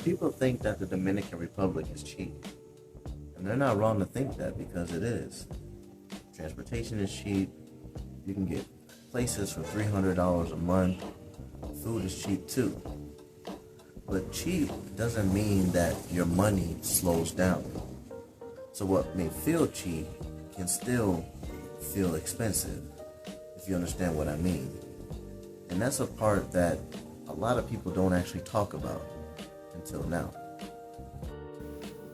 People think that the Dominican Republic is cheap, and they're not wrong to think that because it is. Transportation is cheap. You can get places for $300 a month. Food is cheap too. But cheap doesn't mean that your money slows down. So what may feel cheap can still feel expensive, if you understand what I mean. And that's a part that a lot of people don't actually talk about until now.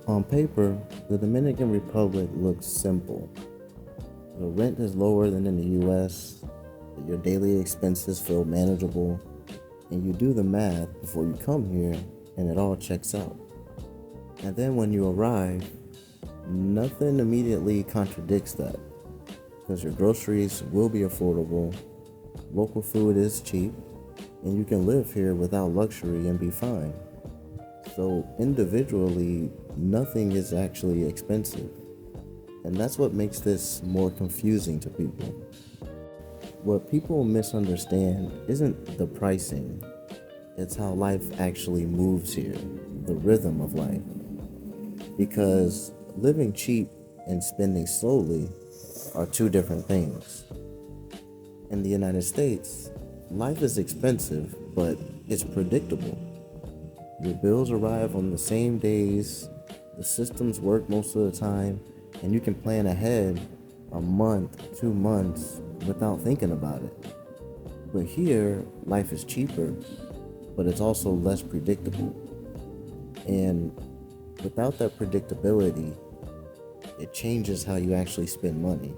On paper, the Dominican Republic looks simple. The rent is lower than in the US, your daily expenses feel manageable, and you do the math before you come here and it all checks out. And then when you arrive, nothing immediately contradicts that because your groceries will be affordable, local food is cheap, and you can live here without luxury and be fine. So individually, nothing is actually expensive. And that's what makes this more confusing to people. What people misunderstand isn't the pricing, it's how life actually moves here, the rhythm of life. Because living cheap and spending slowly are two different things. In the United States, life is expensive, but it's predictable. Your bills arrive on the same days, the systems work most of the time, and you can plan ahead a month, 2 months without thinking about it. But here, life is cheaper, but it's also less predictable. And without that predictability, it changes how you actually spend money.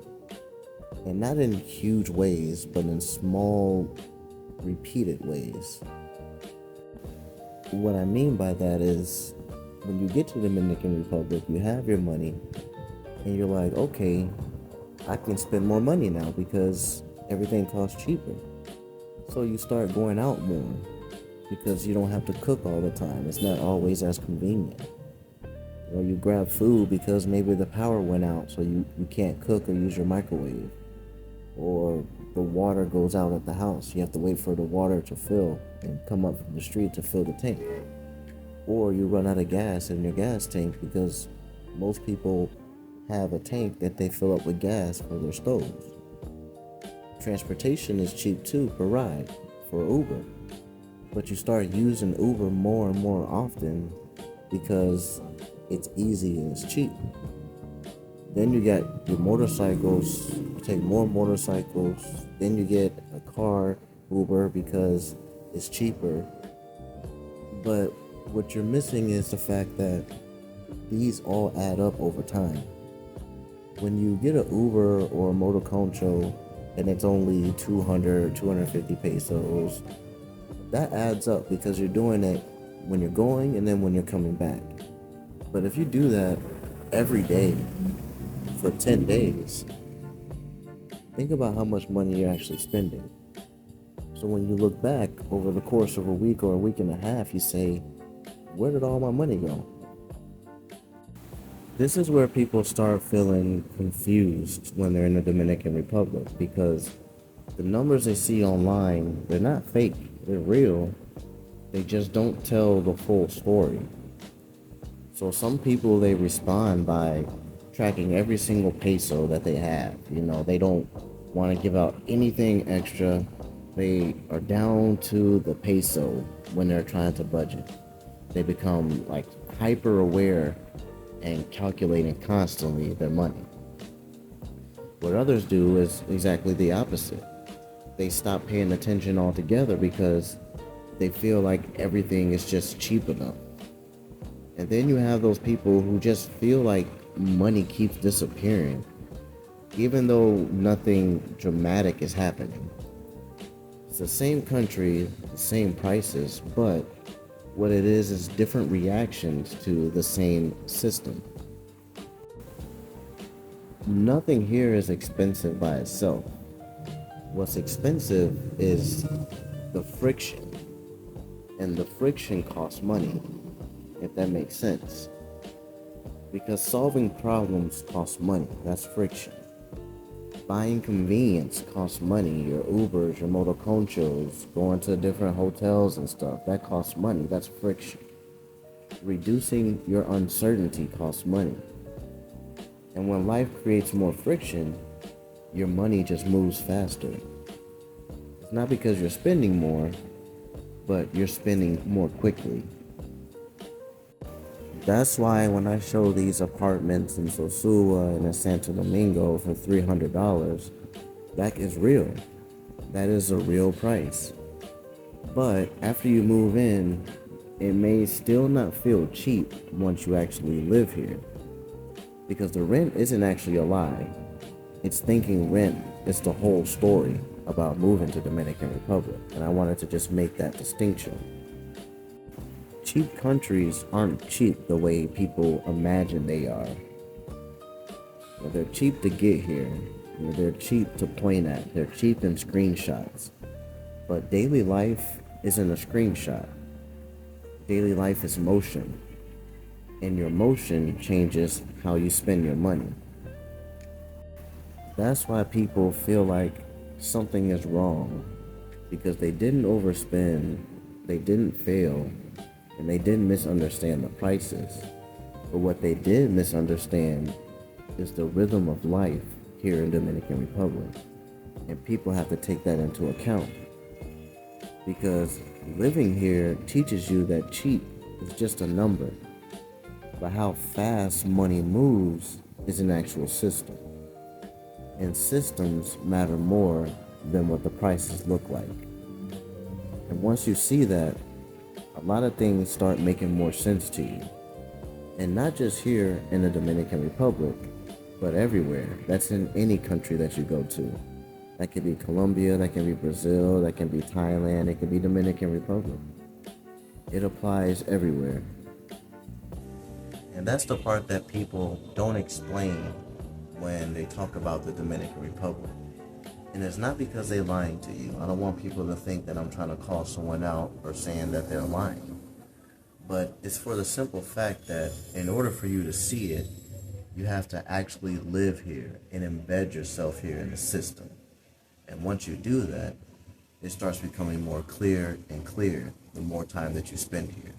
And not in huge ways, but in small, repeated ways. What I mean by that is when you get to the Dominican Republic, you have your money, and you're like, okay, I can spend more money now because everything costs cheaper. So you start going out more because you don't have to cook all the time. It's not always as convenient. Or you grab food because maybe the power went out, so you can't cook or use your microwave. Or the water goes out at the house. You have to wait for the water to fill and come up from the street to fill the tank. Or you run out of gas in your gas tank because most people have a tank that they fill up with gas for their stoves. Transportation is cheap too per ride for Uber. But you start using Uber more and more often because it's easy and it's cheap. Then you got your motorcycles, you take more motorcycles, then you get a car, Uber, because it's cheaper. But what you're missing is the fact that these all add up over time. When you get an Uber or a motor concho and it's only 200, 250 pesos, that adds up because you're doing it when you're going and then when you're coming back. But if you do that every day for 10 days, think about how much money you're actually spending. So when you look back over the course of a week or a week and a half, you say, where did all my money go? This is where people start feeling confused when they're in the Dominican Republic because the numbers they see online, they're not fake, they're real. They just don't tell the full story. So some people, they respond by tracking every single peso that they have. They don't want to give out anything extra. They are down to the peso when they're trying to budget. They become like hyper aware and calculating constantly their money. What others do is exactly the opposite. They stop paying attention altogether because they feel like everything is just cheap enough. And then you have those people who just feel like money keeps disappearing, even though nothing dramatic is happening. It's the same country, the same prices, but what it is different reactions to the same system. Nothing here is expensive by itself. What's expensive is the friction, and the friction costs money, if that makes sense. Because solving problems costs money, that's friction. Buying convenience costs money, your Ubers, your motoconchos, going to different hotels and stuff, that costs money, that's friction. Reducing your uncertainty costs money. And when life creates more friction, your money just moves faster. It's not because you're spending more, but you're spending more quickly. That's why when I show these apartments in Sosua and in Santo Domingo for $300, that is real. That is a real price. But after you move in, it may still not feel cheap once you actually live here. Because the rent isn't actually a lie. It's thinking rent is the whole story about moving to Dominican Republic. And I wanted to just make that distinction. Cheap countries aren't cheap the way people imagine they are. They're cheap to get here. They're cheap to point at. They're cheap in screenshots. But daily life isn't a screenshot. Daily life is motion. And your motion changes how you spend your money. That's why people feel like something is wrong. Because they didn't overspend, they didn't fail, and they didn't misunderstand the prices. But what they did misunderstand is the rhythm of life here in Dominican Republic. And people have to take that into account. Because living here teaches you that cheap is just a number. But how fast money moves is an actual system. And systems matter more than what the prices look like. And once you see that, a lot of things start making more sense to you. And not just here in the Dominican Republic, but everywhere. That's in any country that you go to. That could be Colombia, that can be Brazil, that can be Thailand, it could be Dominican Republic. It applies everywhere. And that's the part that people don't explain when they talk about the Dominican Republic. And it's not because they're lying to you. I don't want people to think that I'm trying to call someone out or saying that they're lying. But it's for the simple fact that in order for you to see it, you have to actually live here and embed yourself here in the system. And once you do that, it starts becoming more clear and clear the more time that you spend here.